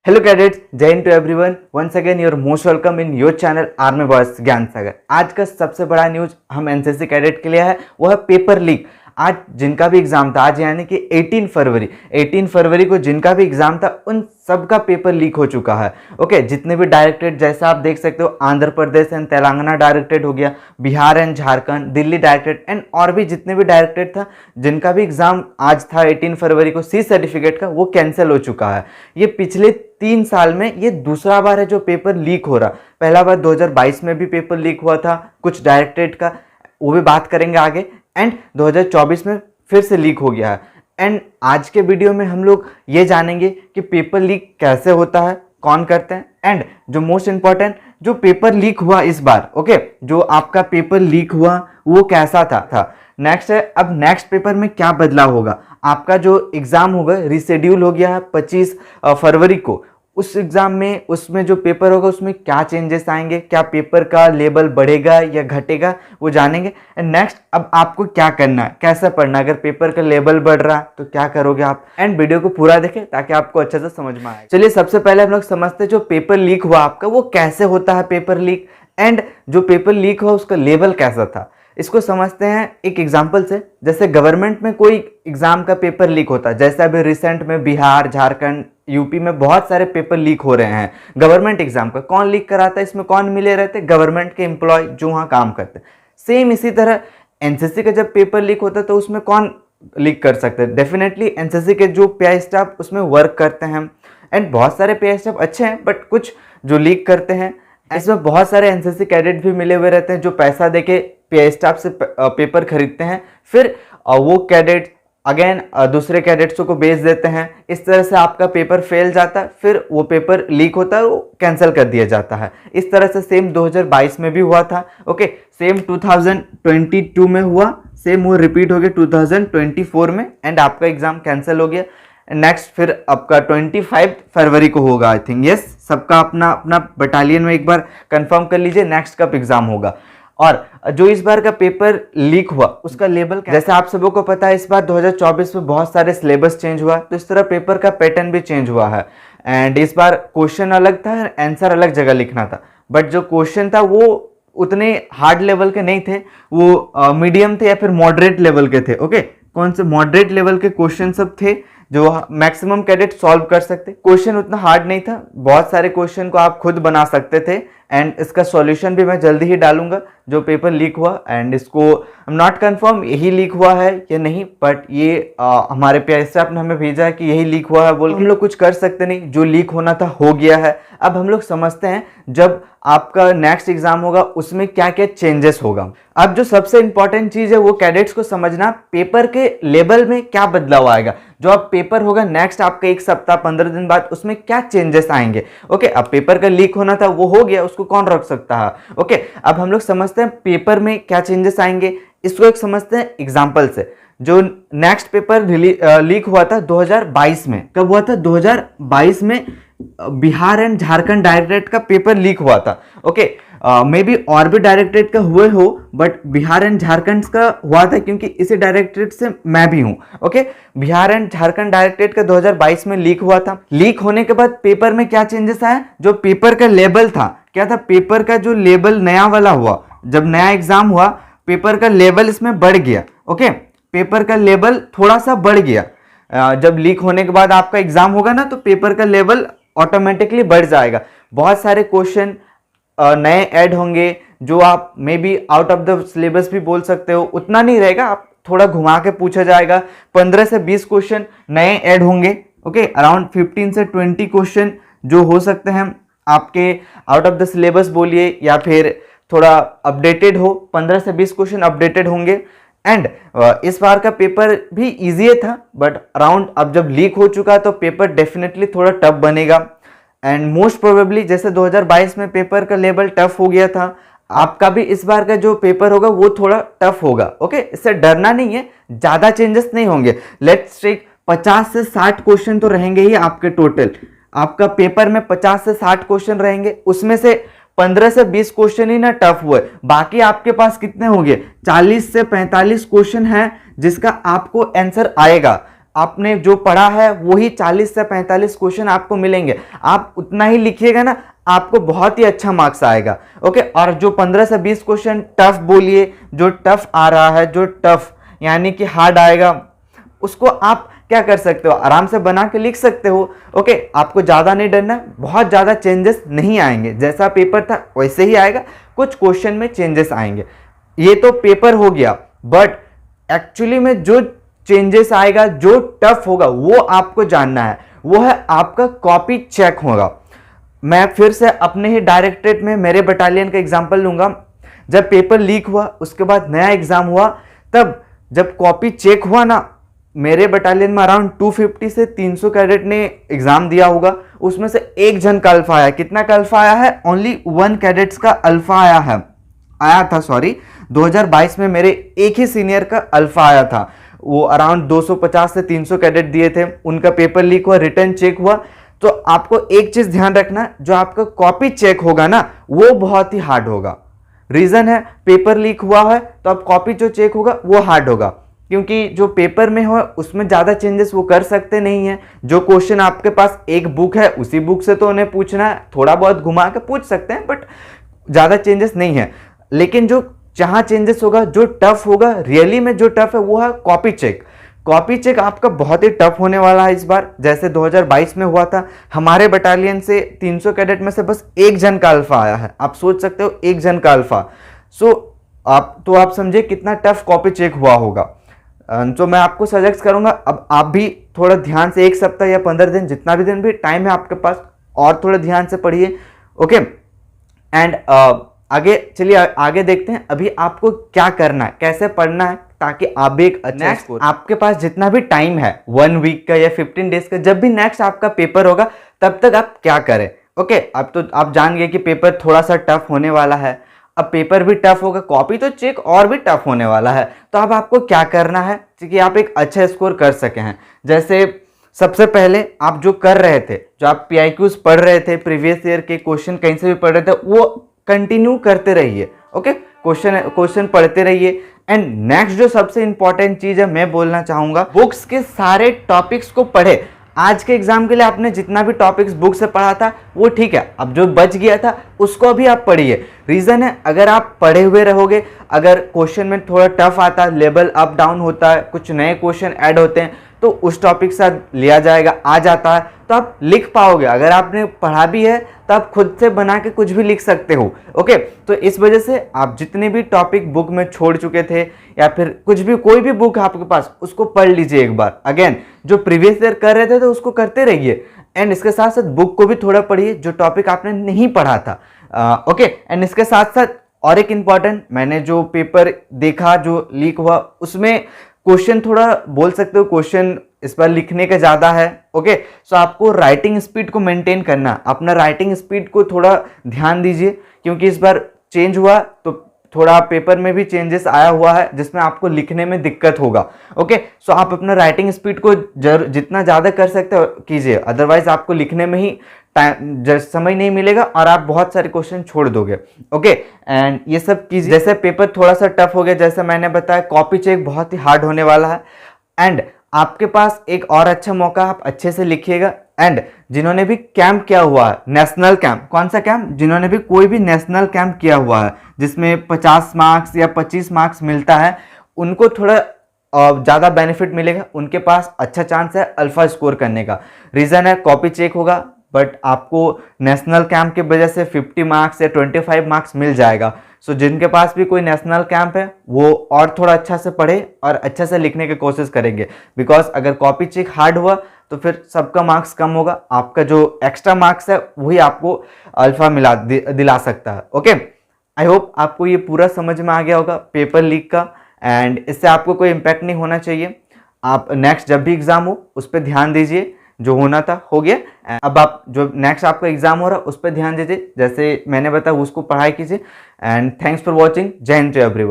Hello cadets, जय Hind to everyone. Once again your most welcome in your channel army boys Gyan Sagar. आज का सबसे बड़ा न्यूज हम एनसीसी कैडेट के लिए है, वो है पेपर लीक। आज जिनका भी एग्जाम था, आज यानी कि 18 फरवरी को जिनका भी एग्जाम था उन सबका पेपर लीक हो चुका है। ओके, जितने भी डायरेक्टेड, जैसा आप देख सकते हो, आंध्र प्रदेश एंड तेलंगाना डायरेक्टेड हो गया, Bihar and Jharkhand, Delhi directed and और भी जितने भी डायरेक्टेड था, जिनका भी एग्जाम आज था 18 फरवरी को सी सर्टिफिकेट का, वो कैंसिल हो चुका है। ये पिछले 3 साल में ये दूसरा बार है जो पेपर लीक हो रहा। पहला बार 2022 में भी पेपर लीक हुआ था कुछ डायरेक्टेड का, वो भी बात करेंगे आगे। एंड 2024 में फिर से लीक हो गया है। एंड आज के वीडियो में हम लोग ये जानेंगे कि पेपर लीक कैसे होता है, कौन करते हैं, एंड जो मोस्ट इंपॉर्टेंट, जो पेपर लीक हुआ इस बार, ओके, जो आपका पेपर लीक हुआ वो कैसा था। नेक्स्ट है, अब नेक्स्ट पेपर में क्या बदलाव होगा। आपका जो एग्जाम होगा रिशेड्यूल हो गया है 25 फरवरी को। उस एग्जाम में, उसमें जो पेपर होगा उसमें क्या चेंजेस आएंगे, क्या पेपर का लेवल बढ़ेगा या घटेगा, वो जानेंगे। एंड नेक्स्ट, अब आपको क्या करना है, कैसे पढ़ना है। अगर पेपर का लेवल बढ़ रहा है तो क्या करोगे आप। एंड वीडियो को पूरा देखें ताकि आपको अच्छे से समझ में आए। चलिए, सबसे पहले हम लोग समझते हैं जो पेपर लीक हुआ आपका वो कैसे होता है पेपर लीक, एंड जो पेपर लीक हुआ उसका लेवल कैसा था। इसको समझते हैं एक एग्जाम्पल से। जैसे गवर्नमेंट में कोई एग्जाम का पेपर लीक होता है, जैसे अभी रिसेंट में बिहार, झारखंड, यूपी में बहुत सारे पेपर लीक हो रहे हैं गवर्नमेंट एग्जाम का। कौन लीक कराता है, इसमें कौन मिले रहते, गवर्नमेंट के एम्प्लॉय जो वहाँ काम करते हैं। सेम इसी तरह एनसीसी का जब पेपर लीक होता है तो उसमें कौन लीक कर सकते हैं, डेफिनेटली एनसीसी के जो पीआई स्टाफ उसमें वर्क करते हैं। एंड बहुत सारे पीआई स्टाफ अच्छे हैं, बट कुछ जो लीक करते हैं, इसमें बहुत सारे एनसीसी कैडेट भी मिले हुए रहते हैं जो पैसा देके पीआई स्टाफ से पेपर खरीदते हैं, फिर वो कैडेट अगेन दूसरे कैडेट्सों को बेच देते हैं। इस तरह से आपका पेपर फेल जाता है, फिर वो पेपर लीक होता है, वो कैंसिल कर दिया जाता है। इस तरह से सेम 2022 में भी हुआ था। ओके, सेम 2022 में हुआ, सेम वो रिपीट हो गया 2024 में, एंड आपका एग्जाम कैंसिल हो गया। नेक्स्ट फिर आपका 25 फरवरी को होगा, आई थिंक। यस, सबका अपना अपना बटालियन में एक बार कंफर्म कर लीजिए नेक्स्ट कब एग्जाम होगा। और जो इस बार का पेपर लीक हुआ उसका लेवल, जैसे आप सबों को पता है, इस बार 2024 में बहुत सारे सिलेबस चेंज हुआ, तो इस तरह पेपर का पैटर्न भी चेंज हुआ है। एंड इस बार क्वेश्चन अलग था, आंसर अलग जगह लिखना था, बट जो क्वेश्चन था वो उतने हार्ड लेवल के नहीं थे, वो मीडियम थे या फिर मॉडरेट लेवल के थे। ओके, कौन से मॉडरेट लेवल के क्वेश्चन सब थे जो मैक्सिमम कैडेट सॉल्व कर सकते। क्वेश्चन उतना हार्ड नहीं था, बहुत सारे क्वेश्चन को आप खुद बना सकते थे। एंड इसका सॉल्यूशन भी मैं जल्दी ही डालूंगा जो पेपर लीक हुआ। एंड इसको आई एम नॉट कंफर्म यही लीक हुआ है या नहीं, बट ये हमारे पीआई स्टाफ ने हमें भेजा है कि यही लीक हुआ है बोल। हम लोग कुछ कर सकते नहीं, जो लीक होना था हो गया है। अब हम लोग समझते हैं जब आपका नेक्स्ट एग्जाम होगा उसमें क्या क्या चेंजेस होगा। अब जो सबसे इंपॉर्टेंट चीज है वो कैडेट्स को समझना, पेपर के लेवल में क्या बदलाव आएगा। जो अब पेपर होगा नेक्स्ट आपका 1 सप्ताह 15 दिन बाद, उसमें क्या चेंजेस आएंगे। ओके, अब पेपर का लीक होना था वो हो गया, उसको कौन रोक सकता है। ओके, अब हम लोग समझते हैं पेपर में क्या चेंजेस आएंगे। इसको एक समझते हैं एग्जाम्पल से। जो नेक्स्ट पेपर लीक हुआ था 2022 में, कब हुआ था, 2022 में बिहार एंड झारखंड डायरेक्टेड का पेपर लीक हुआ था। ओके, मे बी और भी डायरेक्टेड का हुए हो, बट बिहार एंड झारखंड का हुआ था क्योंकि इसी डायरेक्टेड से मैं भी हूं। Okay, Bihar and Jharkhand directed का 2022 में लीक हुआ था। लीक होने के बाद पेपर में क्या चेंजेस आया, जो पेपर का लेवल था, क्या था, पेपर का जो लेवल नया वाला हुआ, जब नया एग्जाम हुआ पेपर का लेवल इसमें बढ़ गया। ओके, पेपर का लेवल थोड़ा सा बढ़ गया। जब लीक होने के बाद आपका एग्जाम होगा ना, तो पेपर का लेवल ऑटोमेटिकली बढ़ जाएगा। बहुत सारे क्वेश्चन नए ऐड होंगे जो आप may be out of the syllabus भी बोल सकते हो, उतना नहीं रहेगा, आप थोड़ा घुमा के पूछा जाएगा। 15 से 20 क्वेश्चन नए ऐड होंगे। ओके, अराउंड 15 से 20 क्वेश्चन जो हो सकते हैं आपके आउट ऑफ द सिलेबस बोलिए या फिर थोड़ा अपडेटेड हो, 15 से 20 क्वेश्चन अपडेटेड होंगे। एंड इस बार का पेपर भी इजी था, बट अराउंड अब जब लीक हो चुका तो पेपर डेफिनेटली थोड़ा टफ बनेगा। एंड मोस्ट प्रोबेबली जैसे 2022 में पेपर का लेवल टफ हो गया था, आपका भी इस बार का जो पेपर होगा वो थोड़ा टफ होगा। ओके, इससे डरना नहीं है, ज्यादा चेंजेस नहीं होंगे। लेट्स टेक 50 से 60 क्वेश्चन तो रहेंगे ही आपके टोटल। आपका पेपर में 50 से 60 क्वेश्चन रहेंगे, उसमें से 15 से 20 क्वेश्चन ही ना टफ हुए, बाकी आपके पास कितने होंगे, 40 से 45 क्वेश्चन है जिसका आपको आंसर आएगा। आपने जो पढ़ा है वही 40 से 45 क्वेश्चन आपको मिलेंगे। आप उतना ही लिखिएगा ना, आपको बहुत ही अच्छा मार्क्स आएगा। ओके, और जो 15 से 20 क्वेश्चन टफ बोलिए, जो टफ आ रहा है, जो टफ यानी कि हार्ड आएगा, उसको आप क्या कर सकते हो, आराम से बना के लिख सकते हो। ओके, आपको ज़्यादा नहीं डरना, बहुत ज़्यादा चेंजेस नहीं आएंगे, जैसा पेपर था वैसे ही आएगा, कुछ क्वेश्चन में चेंजेस आएंगे। ये तो पेपर हो गया, बट एक्चुअली में जो चेंजेस आएगा, जो टफ होगा, वो आपको जानना है। वो है आपका कॉपी चेक होगा। मैं फिर से अपने ही डायरेक्टरेट में मेरे बटालियन का एग्जांपल लूंगा। जब पेपर लीक हुआ, उसके बाद नया एग्जाम हुआ, तब जब कॉपी चेक हुआ ना, मेरे बटालियन में अराउंड 250 से 300 कैडेट ने एग्जाम दिया होगा। उसमें से एक जन का अल्फा आया। कितना का अल्फा आया है? ओनली 1 कैडेट्स का अल्फा आया था 2022 में मेरे एक ही सीनियर का अल्फा आया था। वो अराउंड 250 से 300 कैडेट दिए थे, उनका पेपर लीक हुआ, रिटर्न चेक हुआ। तो आपको एक चीज ध्यान रखना, जो आपका कॉपी चेक होगा ना, वो बहुत ही हार्ड होगा। रीजन है, पेपर लीक हुआ है तो अब कॉपी जो चेक होगा वो हार्ड होगा, क्योंकि जो पेपर में हो उसमें ज़्यादा चेंजेस वो कर सकते नहीं है। जो क्वेश्चन आपके पास एक बुक है, उसी बुक से तो उन्हें पूछना है, थोड़ा बहुत घुमा के पूछ सकते हैं, बट ज़्यादा चेंजेस नहीं है। लेकिन जो जहाँ चेंजेस होगा, जो टफ होगा, रियली में जो टफ है वो है कॉपी चेक। कॉपी चेक आपका बहुत ही टफ होने वाला है इस बार। जैसे 2022 में हुआ था, हमारे बटालियन से 300 कैडेट में से बस एक जन का अल्फा आया है। आप सोच सकते हो, एक जन का अल्फा। आप समझे कितना टफ कॉपी चेक हुआ होगा। तो मैं आपको सजेस्ट करूंगा, अब आप भी थोड़ा ध्यान से 1 सप्ताह या 15 दिन, जितना भी दिन भी टाइम है आपके पास, और थोड़ा ध्यान से पढ़िए। ओके, एंड आगे चलिए, आगे देखते हैं अभी आपको क्या करना है, कैसे पढ़ना है, ताकि आप भी एक अच्छा स्कोर। आपके पास जितना भी टाइम है, 1 वीक का या 15 डेज का, जब भी नेक्स्ट आपका पेपर होगा तब तक आप क्या करें। ओके, अब तो आप जान गए कि पेपर थोड़ा सा टफ होने वाला है। अब पेपर भी टफ होगा, कॉपी तो चेक और भी टफ होने वाला है। तो अब आपको क्या करना है कि आप एक अच्छा स्कोर कर सके हैं। जैसे सबसे पहले आप जो कर रहे थे, जो आप PIQs पढ़ रहे थे, प्रीवियस ईयर के क्वेश्चन कहीं से भी पढ़ रहे थे, वो कंटिन्यू करते रहिए। ओके, क्वेश्चन पढ़ते रहिए। एंड नेक्स्ट जो सबसे इंपॉर्टेंट चीज है, मैं बोलना चाहूंगा, बुक्स के सारे टॉपिक्स को पढ़े। आज के एग्जाम के लिए आपने जितना भी टॉपिक्स बुक से पढ़ा था वो ठीक है, अब जो बच गया था उसको भी आप पढ़िए। रीजन है, अगर आप पढ़े हुए रहोगे, अगर क्वेश्चन में थोड़ा टफ आता है, लेवल अप डाउन होता है, कुछ नए क्वेश्चन ऐड होते हैं, तो उस टॉपिक से लिया जाएगा, आ जाता है, तो आप लिख पाओगे। अगर आपने पढ़ा भी है तो आप खुद से बना के कुछ भी लिख सकते हो। ओके, तो इस वजह से आप जितने भी टॉपिक बुक में छोड़ चुके थे, या फिर कुछ भी, कोई भी बुक आपके पास, उसको पढ़ लीजिए एक बार। अगेन, जो प्रीवियस ईयर कर रहे थे तो उसको करते रहिए, एंड इसके साथ साथ बुक को भी थोड़ा पढ़िए, जो टॉपिक आपने नहीं पढ़ा था। ओके, एंड इसके साथ साथ और एक इम्पॉर्टेंट, मैंने जो पेपर देखा जो लीक हुआ, उसमें क्वेश्चन थोड़ा बोल सकते हो, क्वेश्चन इस बार लिखने का ज़्यादा है। ओके, सो आपको राइटिंग स्पीड को मेंटेन करना, अपना राइटिंग स्पीड को थोड़ा ध्यान दीजिए, क्योंकि इस बार चेंज हुआ तो थोड़ा पेपर में भी चेंजेस आया हुआ है, जिसमें आपको लिखने में दिक्कत होगा। ओके, सो आप अपना राइटिंग स्पीड को जितना ज़्यादा कर सकते हो कीजिए, अदरवाइज आपको लिखने में ही समय नहीं मिलेगा और आप बहुत सारे क्वेश्चन छोड़ दोगे। ओके, एंड ये सब कीजिए। जैसे पेपर थोड़ा सा टफ हो गया, जैसे मैंने बताया, कॉपी चेक बहुत ही हार्ड होने वाला है, एंड आपके पास एक और अच्छा मौका, आप अच्छे से लिखिएगा। एंड जिन्होंने भी कैंप किया हुआ है, नेशनल कैंप, कौन सा कैंप, जिन्होंने भी कोई भी नेशनल कैंप किया हुआ है जिसमें 50 मार्क्स या 25 मार्क्स मिलता है, उनको थोड़ा ज़्यादा बेनिफिट मिलेगा, उनके पास अच्छा चांस है अल्फा स्कोर करने का। रीज़न है, कॉपी चेक होगा, बट आपको नेशनल कैंप की वजह से 50 मार्क्स या 25 मार्क्स मिल जाएगा। सो जिनके पास भी कोई नेशनल कैंप है, वो और थोड़ा अच्छा से पढ़े और अच्छा से लिखने की कोशिश करेंगे, बिकॉज अगर कॉपी चेक हार्ड हुआ तो फिर सबका मार्क्स कम होगा, आपका जो एक्स्ट्रा मार्क्स है वही आपको अल्फा दिला सकता है। ओके, आई होप आपको ये पूरा समझ में आ गया होगा पेपर लीक का, एंड इससे आपको कोई इम्पैक्ट नहीं होना चाहिए। आप नेक्स्ट जब भी एग्जाम हो उस पर ध्यान दीजिए, जो होना था हो गया। अब आप जो नेक्स्ट आपका एग्जाम हो रहा है उस पर ध्यान दीजिए, जैसे मैंने बताया उसको पढ़ाई कीजिए। And thanks for watching. जय हिंद टू एवरीवन।